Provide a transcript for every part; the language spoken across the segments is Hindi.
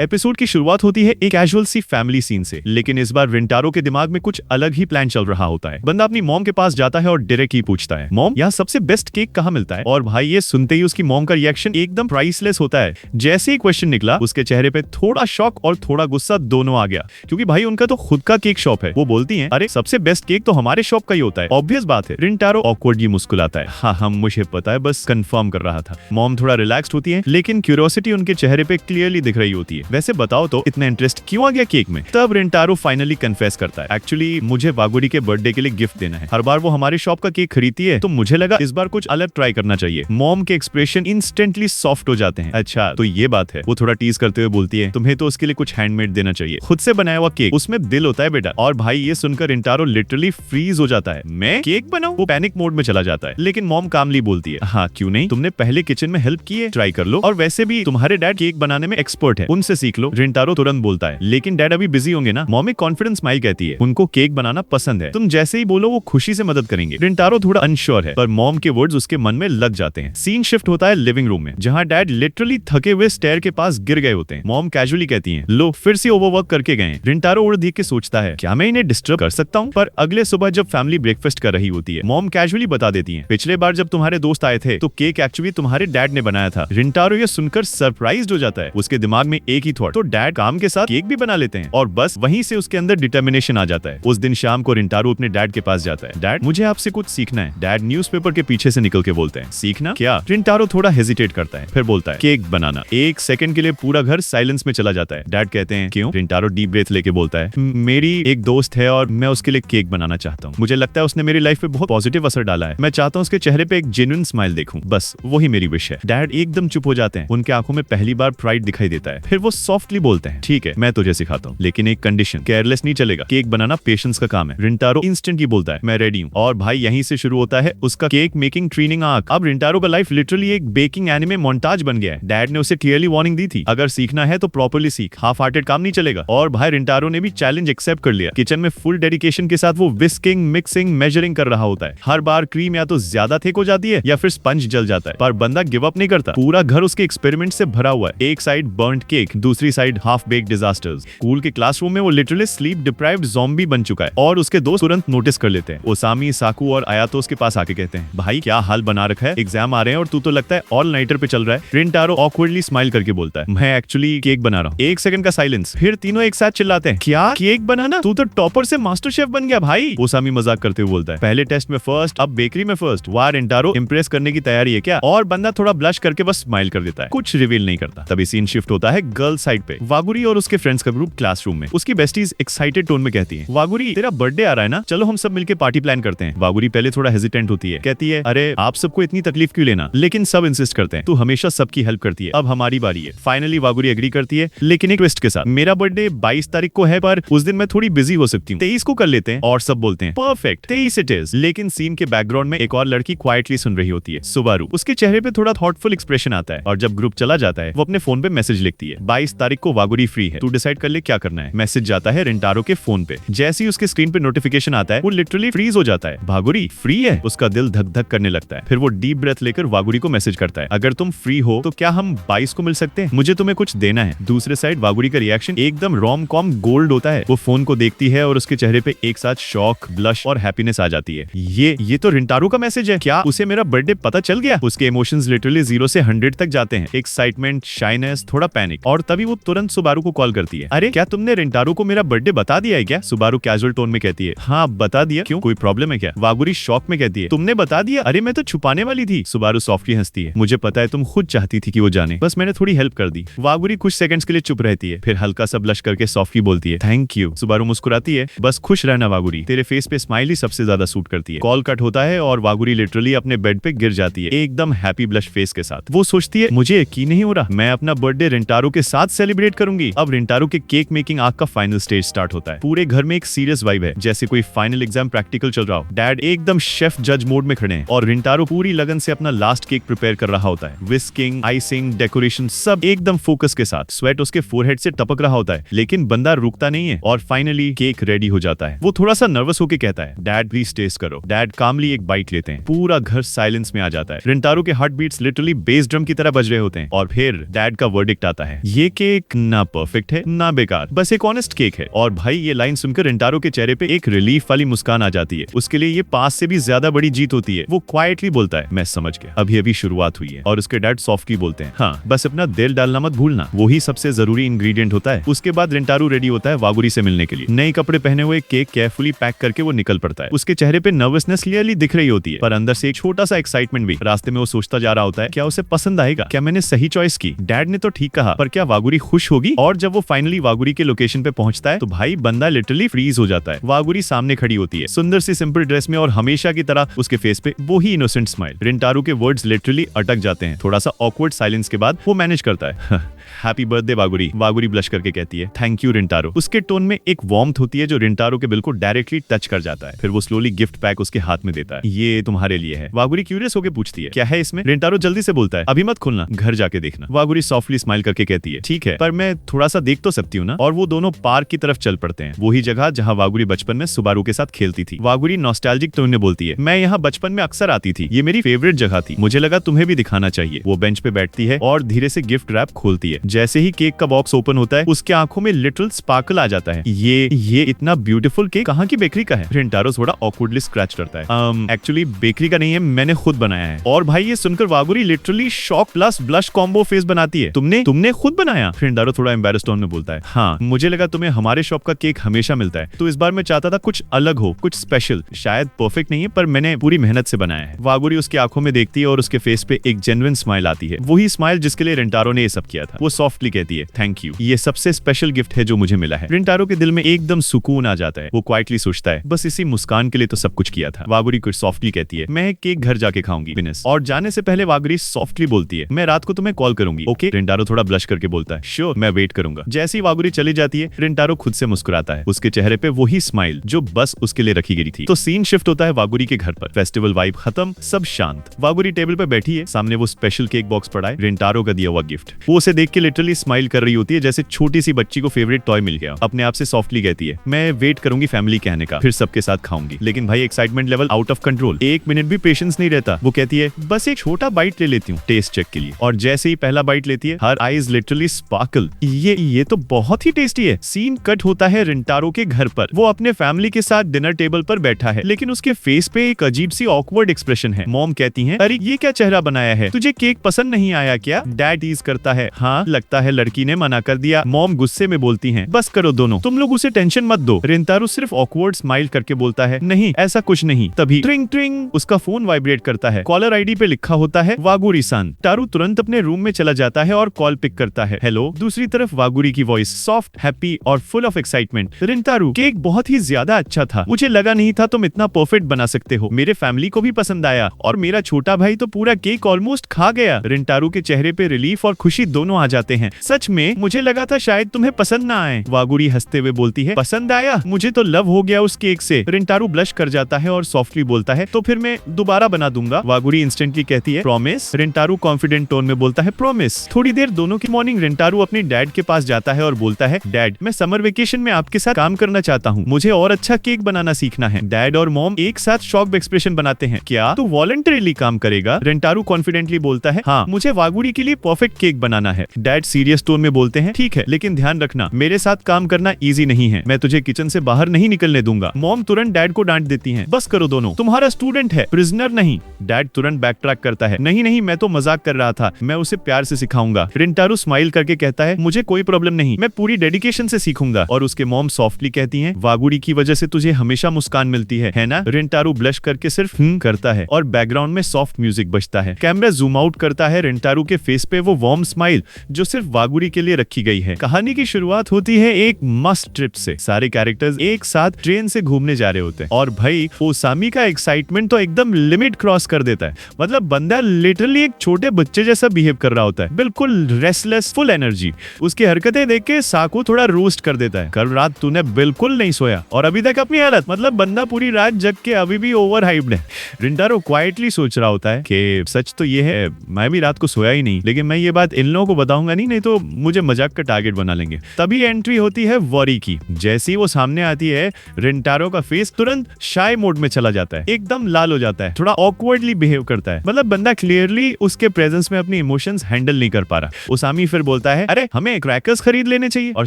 एपिसोड की शुरुआत होती है एक कैजुअल सी फैमिली सीन से, लेकिन इस बार रिंटारो के दिमाग में कुछ अलग ही प्लान चल रहा होता है। बंदा अपनी मॉम के पास जाता है और डायरेक्ट ही पूछता है, मॉम यहाँ सबसे बेस्ट केक कहाँ मिलता है? और भाई ये सुनते ही उसकी मॉम का रिएक्शन एकदम प्राइसलेस होता है। जैसे ही क्वेश्चन निकला उसके चेहरे पे थोड़ा शॉक और थोड़ा गुस्सा दोनों आ गया, क्योंकि भाई उनका तो खुद का केक शॉप है। वो बोलती है, अरे सबसे बेस्ट केक तो हमारे शॉप का ही होता है, ऑब्वियस बात है। रिंटारो ऑकवर्डली मुस्कुराता है, हाँ मुझे पता है, बस कंफर्म कर रहा था। मॉम थोड़ा रिलैक्स्ड होती है, लेकिन क्यूरियोसिटी उनके चेहरे पे क्लियरली दिख रही होती है। वैसे बताओ तो इतना इंटरेस्ट क्यों आ गया केक में? तब रिंटारो फाइनली कन्फेस करता है, एक्चुअली मुझे वागुरी के बर्थडे के लिए गिफ्ट देना है। हर बार वो हमारे शॉप का केक खरीदती है, तो मुझे लगा इस बार कुछ अलग ट्राई करना चाहिए। मॉम के एक्सप्रेशन इंस्टेंटली सॉफ्ट हो जाते हैं। अच्छा तो ये बात है। वो थोड़ा टीज करते हुए बोलती है, तुम्हें तो उसके लिए कुछ हैंडमेड देना चाहिए, खुद से बनाया हुआ केक, उसमें दिल होता है बेटा। और भाई ये सुनकर रिंटारो लिटरली फ्रीज हो जाता है। मैं केक बनाऊं? वो पैनिक मोड में चला जाता है, लेकिन मॉम कामली बोलती है, हाँ क्यों नहीं, तुमने पहले किचन में हेल्प की है, ट्राई कर लो। और वैसे भी तुम्हारे डैड केक बनाने में एक्सपर्ट है, उनसे सीख लो। रिंटारो तुरंत बोलता है, लेकिन डैड अभी बिजी होंगे ना। मॉम एक कॉन्फिडेंस स्माइल कहती है, उनको केक बनाना पसंद है, तुम जैसे ही बोलो वो खुशी से मदद करेंगे। रिंटारो थोड़ा अनश्योर है, पर मॉम के वर्ड्स उसके मन में लग जाते हैं। सीन शिफ्ट होता है लिविंग रूम में, जहाँ डैड लिटरली थके हुए स्टेयर के पास गिर गए होते हैं। मॉम कैजुअली कहती है, लो फिर से ओवरवर्क करके गए। रिंटारो उड़ देख के सोचता है, क्या मैं इन्हें डिस्टर्ब कर सकता हूँ? पर अगले सुबह जब फैमिली ब्रेकफास्ट कर रही होती है, मॉम कैजुअली बता देती है, पिछले बार जब तुम्हारे दोस्त आए थे तो केक एक्चुअली तुम्हारे डैड ने बनाया था। रिंटारो ये सुनकर सरप्राइज्ड हो जाता है। उसके दिमाग में एक ही थॉट, तो डैड काम के साथ केक भी बना लेते हैं। और बस वहीं से उसके अंदर डिटर्मिनेशन आ जाता है। उस दिन शाम को रिंटारो अपने डैड के पास जाता है, डैड मुझे आपसे कुछ सीखना है। डैड न्यूज़पेपर के पीछे से निकल के बोलते हैं, सीखना क्या? रिंटारो थोड़ा हेजिटेट करता है, फिर बोलता है, केक बनाना। एक सेकंड के लिए पूरा घर साइलेंस में चला जाता है। डैड कहते हैं, क्यों? रिंटारो डीप ब्रेथ लेके बोलता है, मेरी एक दोस्त है और मैं उसके लिए केक बनाना चाहता हूँ। मुझे लगता है उसने मेरी लाइफ पे बहुत पॉजिटिव असर डाला है। मैं चाहता हूँ उसके चेहरे पे एक जेन्युइन स्माइल देखूं, बस वही मेरी विश है। डैड एकदम चुप हो जाते हैं, उनके आंखों में पहली बार प्राइड दिखाई देता है। फिर वो सॉफ्टली बोलते हैं, ठीक है मैं तुझे सिखाता हूँ, लेकिन एक कंडीशन, केयरलेस नहीं चलेगा। केक बनाना पेशेंस का काम है। रिंटारो इंस्टेंटली बोलता है, मैं रेडी हूँ। और भाई यहीं से शुरू होता है उसका केक मेकिंग ट्रेनिंग आर्क। अब रिंटारो का लाइफ लिटरली एक बेकिंग एनिमे मोन्टाज बन गया है। डैड ने उसे क्लियरली वार्निंग दी थी, अगर सीखना है तो प्रॉपर्ली सीख, हाफ हार्टेड काम नहीं चलेगा। और भाई रिंटारो ने भी चैलेंज एक्सेप्ट कर लिया। किचन में फुल डेडिकेशन के साथ वो विस्किंग, मिक्सिंग, मेजरिंग कर रहा होता है। हर बार क्रीम या तो ज्यादा थिक हो जाती है या फिर स्पंज जल जाता है, पर बंदा गिव अप नहीं करता। पूरा घर उसके एक्सपेरिमेंट से भरा हुआ है। एक साइड बर्न्ड केक, दूसरी side half bake disasters. School के क्लासरूम में वो लिटरली स्लीप डिप्राइव्ड ज़ॉम्बी बन चुका है। और उसके दोस्त तुरंत नोटिस कर लेते हैं। ओसामी, साकू और आयातो उसके पास आके कहते हैं, भाई क्या हाल बना रखा है, एग्जाम आ रहे हैं और तू तो लगता है ऑल नाइटर पे चल रहा है। रिंटारो ऑकवर्डली स्माइल करके बोलता है, मैं एक्चुअली केक बना रहा हूँ। एक सेकंड का साइलेंस, फिर तीनों एक साथ चिल्लाते हैं, क्या केक बनाना? तू तो टॉपर से मास्टर शेफ बन गया भाई। ओसामी मजाक करते हुए बोलता है, पहले टेस्ट में फर्स्ट, अब बेकरी में फर्स्ट। वाह रिंटारो, इंप्रेस करने की तैयारी है क्या? और बंदा थोड़ा ब्लश करके बस स्माइल कर देता है, कुछ रिवील नहीं करता। तभी सीन शिफ्ट होता है गर्ल साइड पे। वागुरी और उसके फ्रेंड्स का ग्रुप क्लासरूम में। उसकी बेस्टीज एक्साइटेड टोन में कहती है, वागुरी तेरा बर्थडे आ रहा है ना, चलो हम सब मिलके पार्टी प्लान करते हैं। वागुरी पहले थोड़ा हेजिटेंट होती है, कहती है, अरे आप सबको इतनी तकलीफ क्यों लेना? लेकिन सब इंसिस्ट करते हैं, तू हमेशा सबकी हेल्प करती है, अब हमारी बारी है। फाइनली वागुरी एग्री करती है, लेकिन एक ट्विस्ट के साथ, मेरा बर्थडे 22 तारीख को है, पर उस दिन मैं थोड़ी बिजी हो सकती हूँ, 23 को कर लेते हैं। और सब बोलते हैं, परफेक्ट 23 इट इज। लेकिन सीन के बैकग्राउंड में एक और लड़की क्वाइटली सुन रही होती है, सुबारू। उसके चेहरे पे थोड़ा थॉटफुल एक्सप्रेशन आता है, और जब ग्रुप चला जाता है वो अपने फोन पे मैसेज लिखती है, 22 तारीख को वागुरी फ्री है, तू डिसाइड कर ले क्या करना है। मैसेज जाता है रिंटारो के फोन पे। जैसे ही उसके स्क्रीन पे नोटिफिकेशन आता है, वो लिटरली फ्रीज हो जाता है। वागुरी फ्री है? उसका दिल धक धक करने लगता है। फिर वो डीप ब्रेथ लेकर वागुरी को मैसेज करता है, अगर तुम फ्री हो तो क्या हम 22 को मिल सकते हैं? मुझे तुम्हें कुछ देना है। दूसरे साइड वागुरी का रिएक्शन एकदम रोम कॉम गोल्ड होता है। वो फोन को देखती है और उसके चेहरे पे एक साथ शॉक, ब्लश और हैप्पीनेस आ जाती है। ये तो रिंटारो का मैसेज है, क्या उसे मेरा बर्थडे पता चल गया? उसके इमोशंस लिटरली 0 से 100 तक जाते हैं, एक्साइटमेंट, शाइनेस, थोड़ा पैनिक। और तभी वो तुरंत सुबारू को कॉल करती है, अरे क्या तुमने रिंटारो को मेरा बर्थडे बता दिया है क्या? सुबारू कैजुअल टोन में कहती है, हाँ बता दिया, क्यों कोई प्रॉब्लम है क्या? वागुरी शॉक में कहती है, तुमने बता दिया? अरे मैं तो छुपाने वाली थी। सुबारू सॉफ्टली हंसती है, मुझे पता है तुम खुद चाहती थी कि वो जाने, बस मैंने थोड़ी हेल्प कर दी। वागुरी कुछ सेकंड्स के लिए चुप रहती है, फिर हल्का सा ब्लश करके सॉफ्टली बोलती है, थैंक यू। सुबारू मुस्कुराती है, बस खुश रहना वागुरी, तेरे फेस पे स्माइल ही सबसे ज्यादा सूट करती है। कॉल कट होता है और वागुरी लिटरली अपने बेड पे गिर जाती है, एकदम हैप्पी ब्लश फेस के साथ। वो सोचती है, मुझे यकीन नहीं हो रहा, मैं अपना बर्थडे रिंटारो के साथ सेलिब्रेट करूंगी। अब रिंटारो के केक मेकिंग आर्क का फाइनल स्टेज स्टार्ट होता है। पूरे घर में एक सीरियस वाइब है, जैसे कोई फाइनल एग्जाम प्रैक्टिकल चल रहा हो। डैड एकदम शेफ जज मोड में खड़े हैं और रिंटारो पूरी लगन से अपना लास्ट केक प्रिपेयर कर रहा होता है। विस्किंग, आइसिंग, डेकोरेशन सब एकदम फोकस के साथ। स्वेट उसके फोरहेड से टपक रहा होता है, लेकिन बंदा रुकता नहीं है। और फाइनली केक रेडी हो जाता है। वो थोड़ा सा नर्वस होकर कहता है, डैड प्लीज टेस्ट करो। डैड कामली एक बाइट लेते हैं, पूरा घर साइलेंस में आ जाता है। रिंटारो के heart beats literally bass drum की तरह बज रहे होते हैं। और फिर डैड का वर्डिक्ट आता है, ये केक ना परफेक्ट है ना बेकार, बस एक ऑनेस्ट केक है। और भाई ये लाइन सुनकर रिंटारो के चेहरे पे एक रिलीफ वाली मुस्कान आ जाती है। उसके लिए ये पास से भी ज्यादा बड़ी जीत होती है। वो क्वाइटली बोलता है, मैं समझ गया, अभी अभी शुरुआत हुई है। और उसके डैड सॉफ्टली बोलते हैं, हाँ बस अपना दिल डालना मत भूलना, वही सबसे जरूरी इंग्रेडिएंट होता है। उसके बाद रिंटारो रेडी होता है वागुरी से मिलने के लिए। नए कपड़े पहने हुए केक केयरफुली पैक करके वो निकल पड़ता है। उसके चेहरे पे नर्वसनेस क्लियरली दिख रही होती है, पर अंदर से एक छोटा सा एक्साइटमेंट भी। रास्ते में वो सोचता जा रहा होता है, क्या उसे पसंद आएगा, क्या मैंने सही चॉइस की, डैड ने तो ठीक कहा, पर क्या वागुरी खुश होगी। और जब वो फाइनली वागुरी के लोकेशन पे पहुंचता है तो भाई बंदा लिटरली फ्रीज हो जाता है। वागुरी सामने खड़ी होती है, सुंदर सी सिंपल ड्रेस में, और हमेशा की तरह उसके फेस पे वो ही इनोसेंट स्माइल। रिंटारो के वर्ड्स लिटरली अटक जाते हैं। थोड़ा सा ऑकवर्ड साइलेंस के बाद वो मैनेज करता है, हैप्पी बर्थडे वागुरी। वागुरी ब्लश करके कहती है, थैंक यू रिंटारो। उसके टोन में एक वार्मथ होती है जो रिंटारो के बिल्कुल डायरेक्टली टच कर जाता है। फिर वो स्लोली गिफ्ट पैक उसके हाथ में देता है, ये तुम्हारे लिए है। वागुरी क्यूरियस होकर पूछती है, क्या है इसमें। रिंटारो जल्दी से बोलता है, अभी मत खोलना, घर जाके देखना। वागुरी सॉफ्टली स्माइल करके कहती है, ठीक है, पर मैं थोड़ा सा देख तो सकती हूँ ना। और वो दोनों पार्क की तरफ चल पड़ते हैं, वही जगह जहाँ वागुरी बचपन में सुबारू के साथ खेलती थी। वागुरी नॉस्टैल्जिक टोन में बोलती है, मैं यहाँ बचपन में अक्सर आती थी, ये मेरी फेवरेट जगह थी, मुझे लगा तुम्हें भी दिखाना चाहिए। वो बेंच पे बैठती है और धीरे से गिफ्ट रैप खोलती है। जैसे ही केक का बॉक्स ओपन होता है उसके आंखों में लिटिल स्पार्कल आ जाता है। ये इतना ब्यूटीफुल केक कहाँ की बेकरी का है। रिंटारो थोड़ा ऑकवर्डली स्क्रैच करता है, एक्चुअली बेकरी का नहीं है, मैंने खुद बनाया है। और भाई ये सुनकर वागुरी literally shock plus blush combo face बनाती है, तुमने खुद बनाया। रिंटारो थोड़ा एम्बैरेस्ड टोन में बोलता है, हाँ मुझे लगा तुम्हें हमारे शॉप का केक हमेशा मिलता है, तो इस बार मैं चाहता था कुछ अलग हो, कुछ स्पेशल। शायद परफेक्ट नहीं है पर मैंने पूरी मेहनत से बनाया है। वागुरी उसकी आंखों में देखती है और उसके फेस पे एक जेन्युइन स्माइल आती है, वही स्माइल जिसके लिए रिंटारो ने ये सब किया था। वो सॉफ्टली कहती है, थैंक यू, ये सबसे स्पेशल गिफ्ट है जो मुझे मिला है। रिंटारो के दिल में एकदम सुकून आ जाता है। वो क्वाइटली सोचता है, बस इसी मुस्कान के लिए तो सब कुछ किया था। वागुरी कुछ सॉफ्टली कहती है, मैं केक घर जाके खाऊंगी। और जाने से पहले वागुरी सॉफ्टली बोलती है, मैं रात को तुम्हें कॉल करूंगी, ओके। रिंटारो थोड़ा ब्लश करके बोलता है, श्योर, मैं वेट करूंगा। जैसे ही वागुरी चली जाती है रिंटारो खुद से मुस्कुराता है, उसके चेहरे पे वही स्माइल जो बस उसके लिए रखी गई थी। तो सीन शिफ्ट होता है वागुरी के घर पर। फेस्टिवल वाइब खत्म, सब शांत। वागुरी टेबल पे बैठी है, सामने वो स्पेशल केक बॉक्स पड़ा है, रिंटारो का दिया हुआ गिफ्ट। वो उसे देख के लिटरली स्माइल कर रही होती है जैसे छोटी सी बच्ची को फेवरेट टॉय मिल गया। अपने आप से सॉफ्टली कहती है, मैं वेट करूंगी फैमिली के आने का, फिर सबके साथ खाऊंगी। लेकिन भाई excitement level out of control, एक मिनट भी पेशेंस नहीं रहता। वो कहती है, बस एक छोटा बाइट ले लेती हूँ टेस्ट चेक के लिए। और जैसे ही पहला बाइट लेती है, हर आईज लिटरली स्पार्कल। ये तो बहुत ही टेस्टी है। सीन कट होता है रिंटारो के घर पर। वो अपने फैमिली के साथ डिनर टेबल पर बैठा है, लेकिन उसके फेस पे एक अजीब सी ऑकवर्ड एक्सप्रेशन है। मॉम कहती है, अरे ये क्या चेहरा बनाया है, तुझे केक पसंद नहीं आया क्या। डैड टीज करता है, हाँ लगता है लड़की ने मना कर दिया। मॉम गुस्से में बोलती है, बस करो दोनों, तुम लोग उसे टेंशन मत दो। रिंटारो सिर्फ ऑकवर्ड स्माइल करके बोलता है, नहीं ऐसा कुछ नहीं। तभी ट्रिंग ट्रिंग उसका फोन वाइब्रेट करता है। कॉलर आईडी पे लिखा होता है वागुरी-सान। टारू तुरंत अपने रूम में चला जाता है और कॉल पिक करता है। हेलो। दूसरी तरफ वागुरी की वॉइस सॉफ्ट, हैप्पी और फुल ऑफ एक्साइटमेंट। रिंटारो, केक बहुत ही ज्यादा अच्छा था, मुझे लगा नहीं था तुम इतना परफेक्ट बना सकते हो। मेरे फैमिली को भी पसंद आया और मेरा छोटा भाई तो पूरा केक ऑलमोस्ट खा गया। रिंटारो के चेहरे पे रिलीफ और खुशी दोनों आ जाते हैं। सच में मुझे लगा था शायद तुम्हें पसंद ना आए। वागुरी हंसते हुए बोलती है, पसंद आया, मुझे तो लव हो गया उस केक से। रिंटारो ब्लश कर जाता है और सॉफ्टली बोलता है, तो फिर मैं दोबारा बना दूंगा। वागुरी इंस्टेंटली कहती है, प्रॉमिस। रिंटारो कॉन्फिडेंट टोन में बोलता है, प्रॉमिस। थोड़ी देर दोनों की मॉर्निंग रिंटारो अपने डैड के पास जाता है और बोलता है, डैड मैं समर वेकेशन में आपके साथ काम करना चाहता हूँ, मुझे और अच्छा केक बनाना सीखना है। डैड और मॉम एक साथ शॉक्ड एक्सप्रेशन बनाते हैं, क्या तू वॉलंटरीली काम करेगा। रिंटारो कॉन्फिडेंटली बोलता है, हाँ मुझे वागुरी के लिए परफेक्ट केक बनाना है। डैड सीरियस टोन में बोलते हैं, ठीक है, लेकिन ध्यान रखना मेरे साथ काम करना इजी नहीं है, मैं तुझे किचन से बाहर नहीं निकलने दूंगा। मॉम तुरंत डैड को डांट देती हैं, बस करो दोनों, तुम्हारा स्टूडेंट है, प्रिजनर नहीं। डैड तुरंत बैक ट्रैक करता है, नहीं नहीं मैं तो मजाक कर रहा था, मैं उसे प्यार से सिखाऊंगा। रिंटारो स्माइल करके कहता है, मुझे कोई प्रॉब्लम नहीं, मैं पूरी डेडिकेशन से सीखूंगा। और उसके मॉम सॉफ्टली कहती हैं, वागुरी की वजह से तुझे हमेशा मुस्कान मिलती है ना। रिंटारो ब्लश करके सिर्फ करता है और बैकग्राउंड में सॉफ्ट म्यूजिक बजता है। कैमरा जूम आउट करता है रिंटारो के फेस पे वो वार्म स्माइल जो सिर्फ वागुरी के लिए रखी गई है। कहानी की शुरुआत होती है एक मस्त ट्रिप से। सारे कैरेक्टर्स एक साथ ट्रेन से घूमने जा रहे होते हैं और भाई ओसामी का एक्साइटमेंट तो एकदम लिमिट क्रॉस कर देता है। मतलब बंदा लिटरली एक छोटे बच्चे जैसा बिहेव कर रहा होता है, बिल्कुल रेस्टलेस, फुल एनर्जी। उसकी हरकतें देख के साकू थोड़ा रोस्ट कर देता है, कल रात तूने बिल्कुल नहीं सोया और अभी तक अपनी हालत, मतलब बंदा पूरी रात जग के अभी भी ओवर हाइप्ड है। रिंटारो क्वाइटली सोच रहा होता है कि सच तो ये है, मैं भी रात को सोया ही नहीं, लेकिन मैं ये बात इन लोगों को बताऊंगा दूंगा नहीं तो मुझे मजाक का टारगेट बना लेंगे। तभी एंट्री होती है वॉरी की। जैसे ही वो सामने आती है, रिंटारो का फेस तुरंत शाय मोड में चला जाता है, एकदम लाल हो जाता है, थोड़ा ऑकवर्डली बिहेव करता है। मतलब बंदा क्लियरली उसके प्रेजेंस में अपनी इमोशंस हैंडल नहीं कर पा रहा। ओसामी फिर बोलता है, अरे हमें क्रैकर्स खरीद लेने चाहिए, और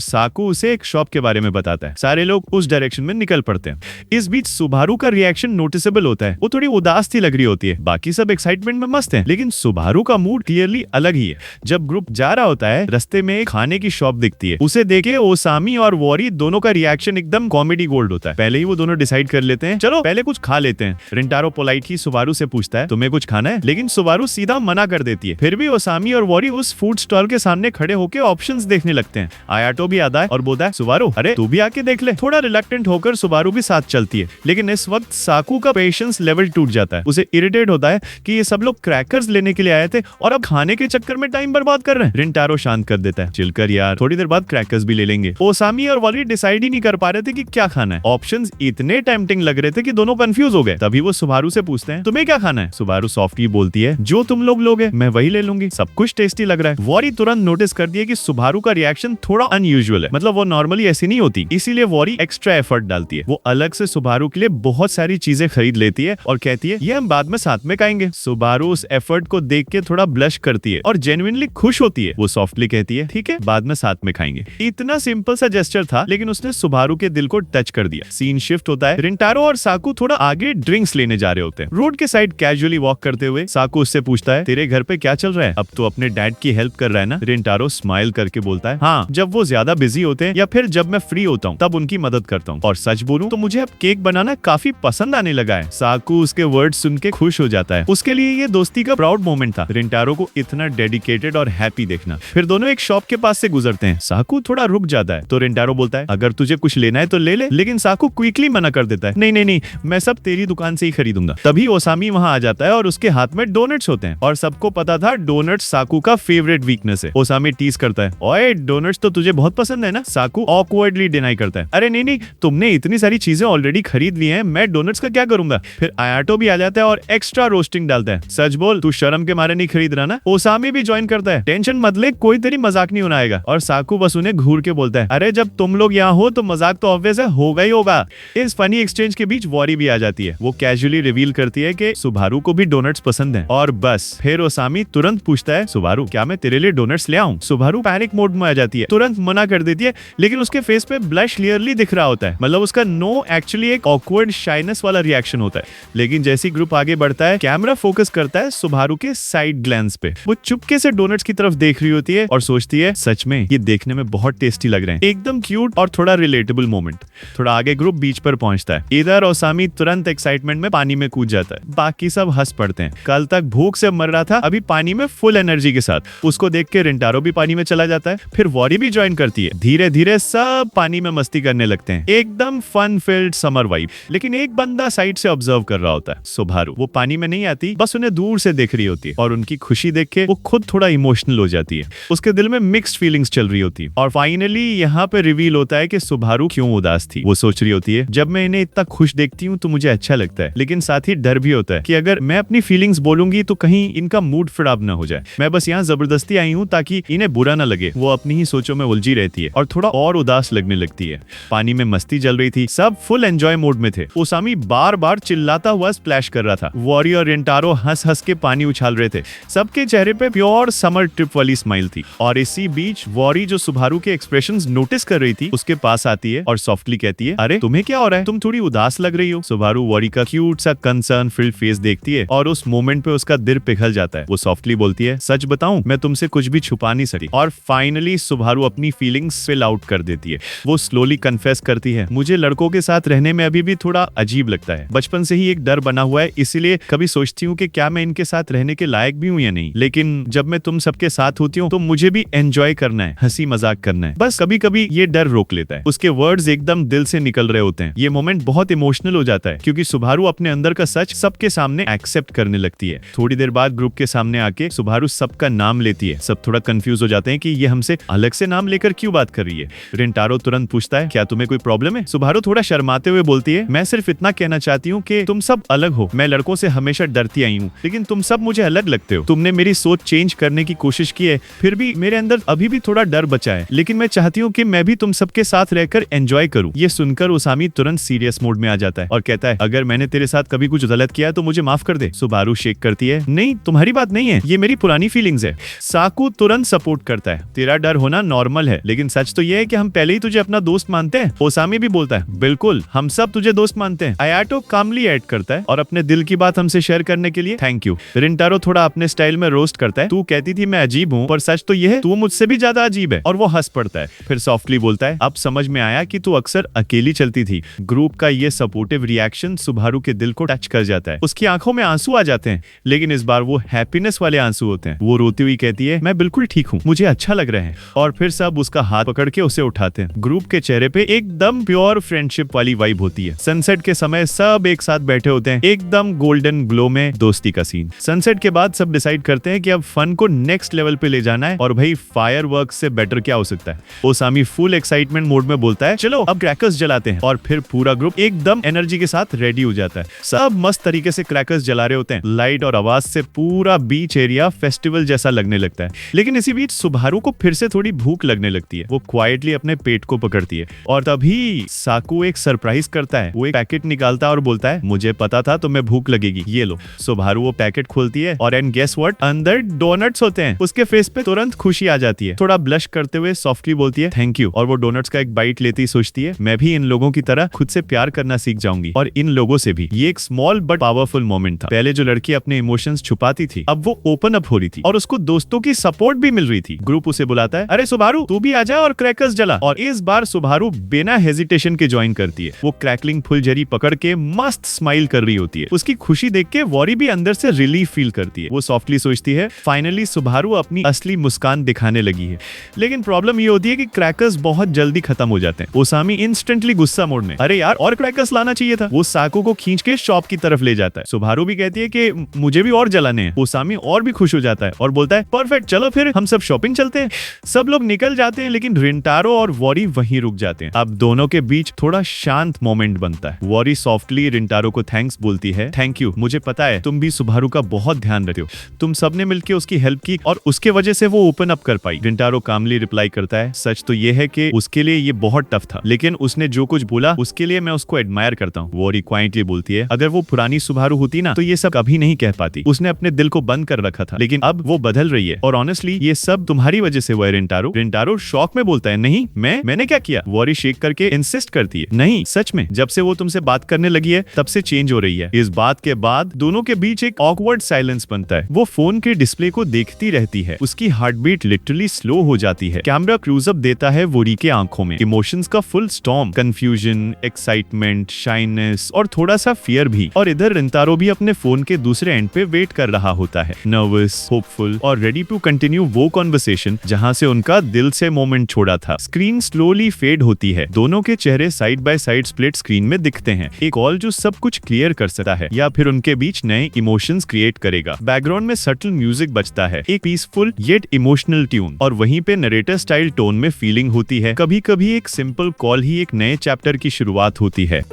साकू उसे एक शॉप के बारे में बताता है। सारे लोग उस डायरेक्शन में निकल पड़ते हैं। इस बीच सुबारू का रिएक्शन नोटिसेबल होता है। वो थोड़ी उदास सी लग रही होती है, बाकी सब एक्साइटमेंट में मस्त हैं, लेकिन सुबारू का मूड क्लियरली अलग ही है। जब ग्रुप जा रहा होता है, रास्ते में एक खाने की शॉप दिखती है। उसे देखे ओसामी और वॉरी दोनों का रिएक्शन एकदम कॉमेडी गोल्ड होता है। पहले ही वो दोनों डिसाइड कर लेते हैं, चलो पहले कुछ खा लेते हैं। रिंटारो पोलाइटली सुबारू से पूछता है, तुम्हें कुछ खाना है? लेकिन सुबारू सीधा मना कर देती है। फिर भी ओसामी और वॉरी उस फूड स्टॉल के सामने खड़े होकर ऑप्शंस देखने लगते हैं। आयाटो भी आता है और बोलता है, सुबारू अरे तू भी आके देख ले। थोड़ा रिलक्टेंट होकर सुबारू भी साथ चलती है, लेकिन इस वक्त साकू का पेशेंस लेवल टूट जाता है। उसे इरिटेट होता है कि ये सब लोग क्रैकर्स लेने के लिए आए थे और अब खाने के चक्कर में टाइम बर्बाद कर रहे हैं। रिंटारो शांत कर देता है, चिलकर यार, थोड़ी देर बाद क्रैकर्स भी ले लेंगे। ओसामी और वॉरी डिसाइड ही नहीं कर पा रहे थे कि क्या खाना है। ऑप्शंस इतने टेम्पटिंग लग रहे थे कि दोनों कंफ्यूज हो गए। तभी वो सुबारू से पूछते हैं, तुम्हें क्या खाना है? सुबारू सॉफ्टली बोलती है, जो तुम लोग लोगे मैं वही ले लूंगी, सब कुछ टेस्टी लग रहा है। वॉरी तुरंत नोटिस कर दिया कि सुबारू का रिएक्शन थोड़ा अनयूजुअल है, मतलब वो नॉर्मली ऐसी नहीं होती, इसीलिए वॉरी एक्स्ट्रा एफर्ट डालती है। वो अलग से सुबारू के लिए बहुत सारी चीजें खरीद लेती है और कहती है, ये हम बाद में साथ में खाएंगे। सुबारू उस एफर्ट को देख के थोड़ा ब्लश करती है और जेन्युइनली खुश होती है। वो सॉफ्टली कहती है, ठीक है बाद में साथ में खाएंगे। इतना सिंपल सा जेस्चर था, लेकिन उसने सुबारू के दिल को टच कर दिया। सीन शिफ्ट होता है। रिंटारो और साकू थोड़ा आगे ड्रिंक्स लेने जा रहे होते हैं। रोड के साइड कैजुअली वॉक करते हुए साकू उससे पूछता है, तेरे घर पे क्या चल रहा है? अब तो अपने डैड की हेल्प कर रहा है ना? रिंटारो स्माइल करके बोलता है, हाँ, जब वो ज्यादा बिजी होते हैं या फिर जब मैं फ्री होता हूँ तब उनकी मदद करता हूँ। और सच बोलूं तो मुझे अब केक बनाना काफी पसंद आने लगा है। साकू उसके वर्ड सुन के खुश हो जाता है। उसके लिए ये दोस्ती का प्राउड मोमेंट था, रिंटारो को इतना डेडिकेटेड और हैप्पी देखना। फिर दोनों एक शॉप के पास से गुजरते हैं। साकू थोड़ा रुक जाता है तो रिंटारो बोलता है, अगर तुझे कुछ लेना है तो ले ले, लेकिन साकू क्विकली मना कर देता है, नहीं नहीं नहीं, मैं सब तेरी दुकान से ही खरीदूंगा। तभी ओसामी वहां आ जाता है और उसके हाथ में डोनट्स होते हैं, और सबको पता था डोनट्स साकू का फेवरेट वीकनेस है। ओसामी टीज करता है, ओए डोनट्स तो तुझे बहुत पसंद है ना? साकू ऑकवर्डली डिनाई करता है, अरे नहीं नहीं, तुमने इतनी सारी चीजें ऑलरेडी खरीद ली हैं, मैं डोनट्स का क्या करूंगा? फिर आयाटो भी आ जाता है और एक्स्ट्रा रोस्टिंग डालता है, सच बोल तू शर्म के मारे नहीं खरीद रहा ना? ओसामी भी ज्वाइन करता है, टेंशन मत ले, कोई तेरी मजाक नहीं उड़ाएगा। और साकू बस उन्हें घूर के बोलता है, अरे जब तुम लोग यहाँ हो तो मजाक तो ऑब्वियस है, होगा ही होगा। इस फनी एक्सचेंज के बीच वॉरी भी आ जाती है। वो कैजुअली रिवील करती है कि सुबारू को भी डोनट्स पसंद है। और बस फिर ओसामी तुरंत पूछता है, सुबारू क्या मैं तेरे लिए डोनट्स ले आऊं? सुबारू पैनिक मोड में आ जाती है, तुरंत मना कर देती है, लेकिन उसके फेस पे ब्लश क्लियरली दिख रहा होता है। मतलब उसका नो एक्चुअली एक ऑकवर्ड शाइनेस वाला रिएक्शन होता है। लेकिन जैसे ग्रुप आगे बढ़ता है, कैमरा फोकस करता है सुबारू के साइड ग्लैंस पे। वो चुपके से डोनट्स की तरफ देख रही होती है और सोचती है, सच में ये देखने में बहुत टेस्टी लग रहे हैं, एकदम क्यूट और थोड़ा रिलेटेबल मोमेंट। थोड़ा आगे ग्रुप बीच पर पहुंचता है। इधर ओसामी तुरंत एक्साइटमेंट में पानी में कूद जाता है। बाकी सब हंस पड़ते हैं। कल तक भूख से मर रहा था, अभी पानी में फुल एनर्जी के साथ। उसको देख के रिंटारो भी पानी में चला जाता है। फिर वॉरी भी ज्वाइन करती है। धीरे धीरे सब पानी में मस्ती करने लगते हैं, एकदम फन फिल्ड समर वाइब। लेकिन एक बंदा साइड से ऑब्जर्व कर रहा होता है, सुबारू। वो पानी में नहीं आती, बस उन्हें दूर से देख रही होती है, और उनकी खुशी देख के वो खुद थोड़ा इमोशनल हो जाती है। उसके दिल में मिक्स्ड फीलिंग्स चल रही होती है। और फाइनली यहाँ पे रिवील होता है कि सुबारू क्यों उदास थी। वो सोच रही होती है, जब मैं इन्हें इतना खुश देखती हूँ तो मुझे अच्छा लगता है, लेकिन साथ ही डर भी होता है कि अगर मैं अपनी फीलिंग्स बोलूंगी तो कहीं इनका मूड खराब ना हो जाए। मैं बस यहाँ जबरदस्ती आई हूँ ताकि इन्हें बुरा ना लगे। वो अपनी ही सोचों में उलझी रहती है और थोड़ा और उदास लगने लगती है। पानी में मस्ती चल रही थी, सब फुल एंजॉय मोड में थे। ओसामी बार बार चिल्लाता हुआ स्प्लैश कर रहा था। वॉरी और रिंटारो हंस हंस के पानी उछाल रहे थे। सबके चेहरे पे प्योर समर ट्रिप वाली स्माइल थी। और इसी बीच वॉरी जो सुबारू के एक्सप्रेशंस नोटिस कर रही थी, उसके पास आती है और सॉफ्टली कहती है, अरे तुम्हें क्या हो रहा है? तुम थोड़ी उदास लग रही हो। सुबारू वॉरी का क्यूट सा कंसर्न फिल्ड फेस देखती है और उस मोमेंट पे उसका दिल पिघल जाता है। वो सॉफ्टली बोलती है, सच बताऊं मैं तुमसे कुछ भी छुपा नहीं सकी। और फाइनली सुबारू अपनी फीलिंग्स स्पिल आउट कर देती है। वो स्लोली कन्फेस करती है, मुझे लड़कों के साथ रहने में अभी भी थोड़ा अजीब लगता है। बचपन से ही एक डर बना हुआ है, इसीलिए कभी सोचती हूँ कि क्या मैं इनके साथ रहने के लायक भी हूँ या नहीं। लेकिन जब मैं तुम सबके साथ होती हूँ तो मुझे भी एंजॉय करना है, हंसी मजाक करना है। बस कभी कभी ये डर रोक लेता है। उसके वर्ड्स एकदम दिल से निकल रहे होते हैं। ये मोमेंट बहुत इमोशनल हो जाता है क्योंकि सुबारू अपने अंदर का सच सबके सामने एक्सेप्ट करने लगती है। थोड़ी देर बाद ग्रुप के सामने आके सुबारू सबका नाम लेती है। सब थोड़ा कंफ्यूज हो जाते हैं कि ये हमसे अलग से नाम लेकर क्यों बात कर रही है। रिंटारो तुरंत पूछता है, क्या तुम्हें कोई प्रॉब्लम है? सुबारू थोड़ा शर्माते हुए बोलती है, मैं सिर्फ इतना कहना चाहती हूँ कि तुम सब अलग हो। मैं लड़कों से हमेशा डरती आई हूँ, लेकिन तुम सब मुझे अलग लगते हो। तुमने मेरी सोच चेंज करने की कोशिश की है, फिर भी मेरे अंदर अभी भी थोड़ा डर बचा है, लेकिन मैं चाहती हूँ कि मैं भी तुम सबके साथ रहकर एंजॉय करूँ। ये सुनकर ओसामी तुरंत सीरियस मोड में आ जाता है और कहता है, अगर मैंने तेरे साथ कभी कुछ गलत किया है तो मुझे माफ कर दे। सुबारू शेक करती है, नहीं तुम्हारी बात नहीं है, ये मेरी पुरानी फीलिंग्स है। साकू तुरंत सपोर्ट करता है, तेरा डर होना नॉर्मल है, लेकिन सच तो ये है कि हम पहले ही तुझे अपना दोस्त मानते हैं। ओसामी भी बोलता है, बिल्कुल हम सब तुझे दोस्त मानते हैं। आयाटो कामली ऐड करता है और अपने दिल की बात हमसे शेयर करने के लिए थैंक यू। रिंटारो थोड़ा अपने स्टाइल में रोस्ट करता है, तू कहती थी मैं अजीब हूँ, पर सच तो ये है तू मुझसे भी ज्यादा अजीब है, और वो हंस पड़ता है। फिर सॉफ्टली बोलता है, अब समझ में आया कि तू अक्सर अकेली चलती थी। ग्रुप का ये सपोर्टिव रिएक्शन सुबारू के दिल को टच कर जाता है। उसकी आंखों में आंसू आ जाते हैं, लेकिन इस बार वो हैप्पीनेस वाले आंसू होते हैं। वो रोती हुई कहती है, मैं बिल्कुल ठीक हूँ, मुझे अच्छा लग रहा है। और फिर सब उसका हाथ पकड़ के उसे उठाते हैं। ग्रुप के चेहरे पे एकदम प्योर फ्रेंडशिप वाली वाइब होती है। सनसेट के समय सब एक साथ बैठे होते हैं, एकदम गोल्डन ग्लो में दोस्ती का सीन। सनसेट के बाद सब डिसाइड करते हैं कि अब फन को नेक्स्ट लेवल पे ले जाना है, और भाई फायरवर्क्स से बेटर क्या हो सकता है। ओसामी फुल एक्साइटमेंट मोड में बोलता है, चलो अब क्रैकर्स जलाते हैं, और फिर पूरा ग्रुप एकदम एनर्जी के साथ रेडी हो जाता है। सब मस्त तरीके से क्रैकर्स जला रहे होते हैं। लाइट और आवाज से पूरा बीच एरिया फेस्टिवल जैसा लगने लगता है। लेकिन इसी बीच सुबारू को फिर से थोड़ी भूख लगने लगती है। वो क्वाइटली अपने पेट को पकड़ती है, और तभी साकू एक सरप्राइज करता है। वो एक पैकेट निकालता है और बोलता है, मुझे पता था तुम्हें भूख लगेगी, ये लो। सुबारू वो पैकेट खोलती है और एंड गेस व्हाट, अंदर डोनट्स होते हैं। उसके फेस पे तुरंत खुशी आ जाती है। थोड़ा ब्लश करते हुए सॉफ्टली बोलती है, थैंक यू। और वो डोनट्स का एक बाइट लेती सोचती है, मैं भी इन लोगों की तरह खुद से प्यार करना सीख जाऊंगी, और इन लोगों से भी। ये एक स्मॉल बट पावरफुल मोमेंट था। पहले जो लड़की अपने इमोशंस छुपाती थी, अब वो ओपन अप हो रही थी, और उसको दोस्तों की सपोर्ट भी मिल रही थी। ग्रुप उसे बुलाता है, अरे सुबारू तू भी आ जा और क्रैकर्स जला। और इस बार सुबारू बिना हेजिटेशन के ज्वाइन करती है। वो क्रैकलिंग फुलझड़ी पकड़ के मस्त स्माइल कर रही होती है। उसकी खुशी देख के वॉरी भी अंदर से रिलीफ फील करती है। वो सॉफ्टली सोचती है, फाइनली सुबारू अपनी असली मुस्कान दिखाने लगी है। लेकिन प्रॉब्लम ये होती है कि क्रैकर्स बहुत जल्दी खत्म हो जाते हैं। ओसामी इंस्टेंटली गुस्सा मोड में, अरे यार और क्रैकर्स लाना चाहिए था। वो साकू को खींच के शॉप की तरफ ले जाता है। सुबारू भी कहती है कि मुझे भी और जलाने हैं। ओसामी और भी खुश हो जाता है और बोलता है, परफेक्ट, चलो फिर हम सब शॉपिंग चलते हैं। सब लोग निकल जाते हैं, लेकिन रिंटारो और वॉरी वहीं रुक जाते हैं। अब दोनों के बीच थोड़ा शांत मोमेंट बनता है। वॉरी सॉफ्टली रिंटारो को थैंक्स बोलती है, थैंक यू, मुझे पता है तुम भी सुबारू का बहुत ध्यान रखते हो। तुम सबने मिलकर उसकी हेल्प की और उसके वजह से वो ओपन अप कर पाई। रिंटारो कामली रिप्लाई करता है, सच तो ये है कि उसके लिए ये बहुत टफ था, लेकिन उसने जो कुछ बोला उसके लिए मैं उसको एडमायर करता हूँ। वॉरी क्वाइटली बोलती है, अगर वो पुरानी सुबारू होती ना तो ये सब कभी नहीं कह पाती। उसने अपने दिल को बंद कर रखा था, लेकिन अब वो बदल रही है, और ऑनेस्टली ये सब तुम्हारी वजह से हुआ है रिंटारो। रिंटारो शॉक में बोलता है, नहीं मैंने क्या किया। वॉरी शेक करके इंसिस्ट करती है, नहीं सच में, जब से वो तुमसे बात करने लगी है तब से चेंज हो रही है। इस बात के बाद दोनों के बीच एक ऑकवर्ड साइलेंस बनता है। वो फोन के डिस्प्ले को देखती रहती है। उसकी हार्ट बीट लिटरली स्लो हो जाती है। कैमरा क्लोजअप देता है वोरी के आंखों में। इमोशंस का full storm, confusion, excitement, shyness और थोड़ा सा फियर भी। और इधर रिंटारो भी अपने फोन के दूसरे एंड पे वेट कर रहा होता है, नर्वस, होपफुल और रेडी टू कंटिन्यू वो कॉन्वर्सेशन जहां से उनका दिल से मोमेंट छोड़ा था। स्क्रीन स्लोली फेड होती है। दोनों के चेहरे side by side split screen में दिखते हैं। एक कॉल जो सब कुछ क्लियर कर सकता है या फिर उनके बीच नए इमोशंस क्रिएट करेगा। बैकग्राउंड में सटल म्यूजिक बजता है, एक पीसफुल येट इमोशनल ट्यून, और वहीं पे नरेटर स्टाइल टोन में फीलिंग होती है। कभी कभी एक सिंपल कॉल ही एक नए चैप्टर की शुरुआत होती है।